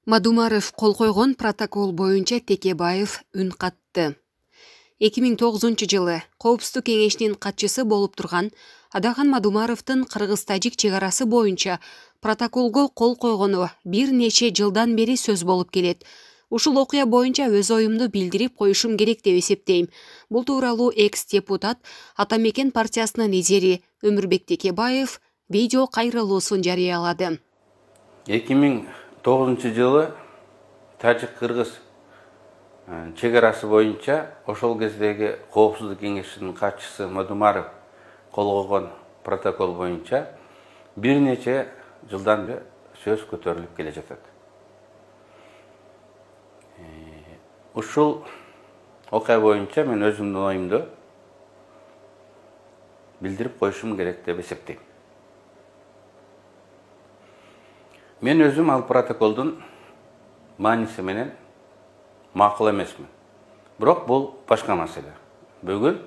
Мадумаров кол койгон протокол боюнча Текебаев үн катты. 2009 жылы Коопсуздук кеңешинин катчысы болуп турган Адахан Мадумаровдун Кыргыз-Тажик чек-арасы боюнча протоколго кол койгону бир нече жылдан бери сөз болуп келет. Ушул окуя боюнча өз оюмду билдирип коюшум керек деп эсептейм. Бул тууралуу экс-депутат Атамекен партиясынын лидери Өмүрбек Текебаев видео кайрылуусун жарыялады. 2009 жылы Тажик-Кыргыз чек-арасы боюнча ошол кездеги Коопсуздук кеңешинин катчысы Мадумаров кол койгон протокол боюнча бир нече жылдан бери сөз көтөрүлүп келе жатат. Ушул окуя боюнча мен өзүмдүн оюмду билдирип коюшум керек деп эсептейм. Мен өзүм ал протоколдун мааниси менен макул эмесмин. Бирок бул башка маселе. Бүгүн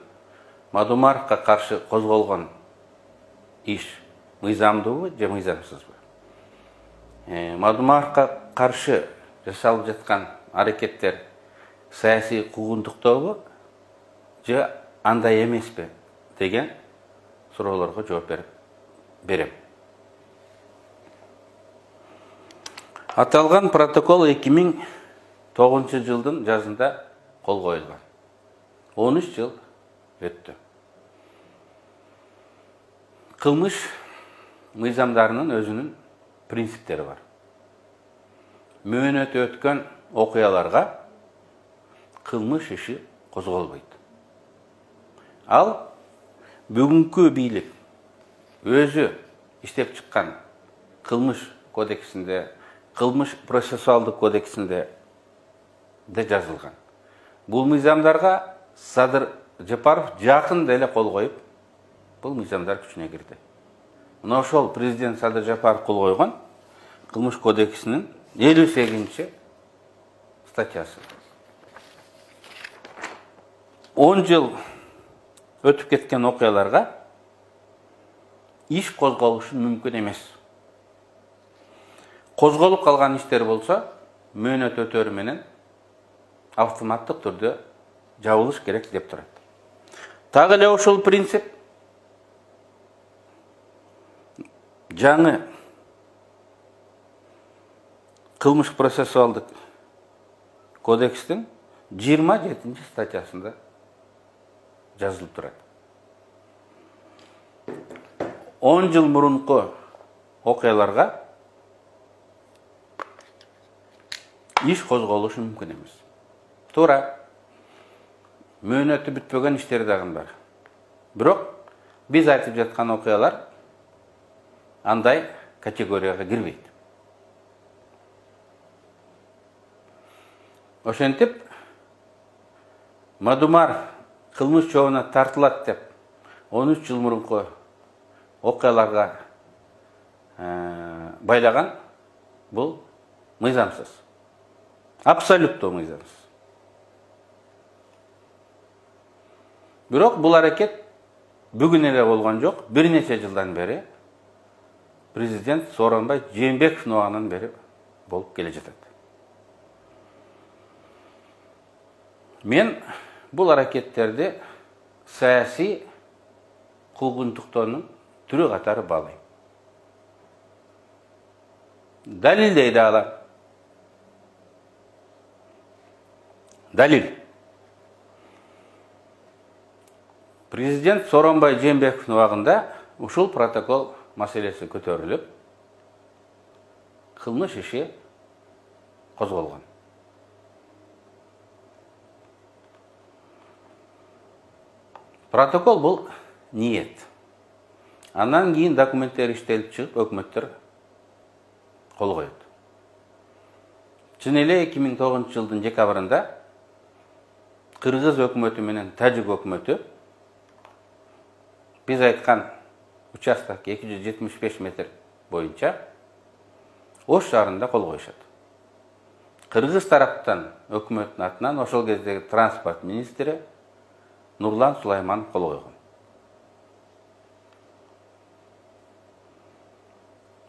Мадумаровго каршы козголгон иш мыйзамдуубу же мыйзамсызбы? Мадумаровго каршы жасалып жаткан аракеттер саясий куугунтуктообу же андай эмеспи деген суроолорго жооп берем. Аталган протокол 2009 жылдын жазында кол коюлган. 13 жыл өттү. Кылмыш мыйзамдарынын өзүнүн принциптери бар. Мөөнөтү өткөн окуяларга кылмыш иши козголбойт. Ал бүгүнкү бийлик өзү иштеп чыккан кылмыш кодексинде, кылмыш процессуалдык кодексинде де жазылган. Бул мыйзамдарга Садыр Жапаров жакында эле кол коюп, бул мыйзамдар күчүнө кирди. Мына ошол президент Садыр Жапаров кол койгон кылмыш кодексинин 58 статьясы. 10 жыл өтүп кеткен окуяларга иш козголушу мүмкүн эмес. Козголуп калган иштер болсо, мөөнөт өтөрү менен автоматтык түрдө жабылыш керек деп турат. Дагы эле ошол принцип жаңы кылмыш процессуалдык кодекстин 27 статьясында жазылып турат. 10 жыл мурунку окуяларга иш козголушу мүмкүн эмес. Туура, мөөнөтү бүтпөгөн иштер дагы бар. Бирок биз айтып жаткан окуялар андай категорияга кирбейт. Ошентип, Мадумаров кылмыш жообуна тартылат деп 13 жыл мурунку окуяларга байлаган бул мыйзамсыз. Абсолютно мыйзамсыз. Бирок бул аракет бүгүн эле болгон жок, бир нече жылдан бери президент Сооронбай Жээнбековдун убагынан бери болуп келе жатат. Мен бул аракеттерди саясий куугунтуктоонун түрү катары баалайм. Далилдей да алам. Далил. Президент Сооронбай Жээнбековдун убагында ушул протокол маселеси көтөрүлүп, кылмыш иши козголгон. Протокол бул ниет. Андан кийин документтер иштелип чыгып, өкмөттөр кол коет. Чын эле 2009 жылдын декабрында Кыргыз өкмөтү менен Тажик өкмөтү биз айткан участок 275 метр боюнча Ош шаарында кол коюшат. Кыргыз тараптан өкмөттүн атынан ошол кездеги транспорт министри Нурлан Сулайманов кол койгон.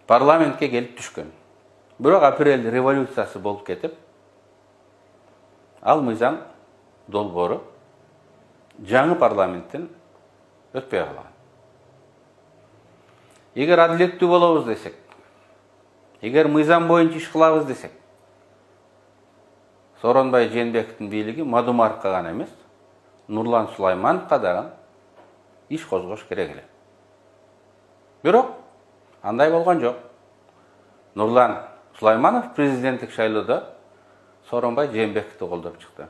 Парламентке келип түшкөн. Бирок апрель революциясы болуп кетип, ал мыйзам долбоору жаңы парламенттен өтпөй калган. Эгер адилеттүү болобуз десек, эгер мыйзам боюнча иш кылабыз десек, Сооронбай Жээнбековдун бийлиги Мадумаровго гана эмес, Нурлан Сулаймановго дагы иш козгош керек эле. Бирок андай болгон жок. Нурлан Сулайманов президенттик шайлоодо Сооронбай Жээнбековду колдоп чыкты.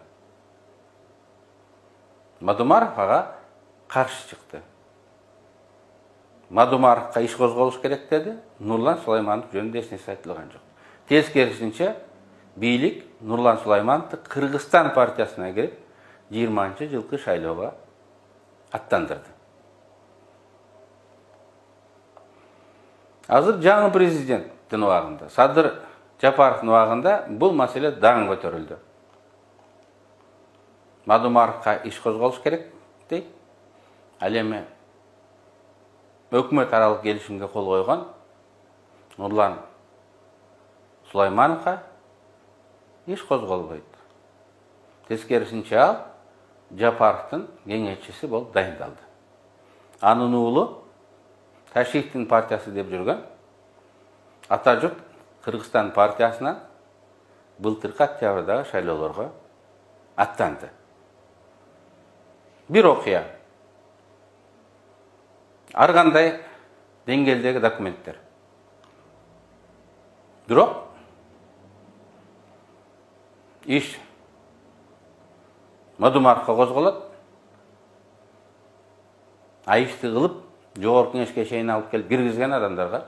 Мадумаров ага каршы чыкты. Мадумаровго иш козголуш керек деди. Нурлан Сулайманов жөнүндө эч нерсе айтылган жок. Тескерисинче бийлик Нурлан Сулаймановду Кыргызстан партиясына кирип 20-жылкы шайлоого аттандырды. Азыр жаңы президенттин убагында, Садыр Жапаровдун убагында бул маселе даң көтөрүлдү. Мадумаровго иш козголуш керек дейт. Ал эми өкмөт аралык келишимге кол койгон Нурлан Сулаймановго иш козголбойт. Тескерисинче ал Жапаровдун кеңешчиси болуп дайындалды. Анын уулу Ташиевдин партиясы деп жүргөн Ата журт Кыргызстан партиясына былтыркы октябрдагы шайлоолорго аттанды. Бир окуя. Ар кандай деңгээлдеги документтер. Бирок иш Мадумаровго козголот. Ишти кылып, жогорку кеңешке чейин алып келип киргизген адамдарга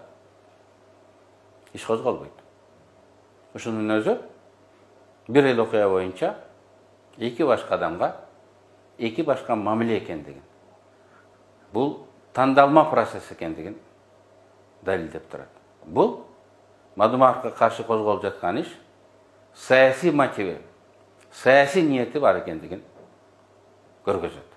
иш козголбойт. Ушунун өзү бир эл окуя боюнча эки башка адамга эки башка мамиле экендигин, бул тандалма процесс экендигин далилдеп турат. Бул Мадумаровго каршы козголуп жаткан иш саясий мотиви, саясий ниети бар экендигин көргөзөт.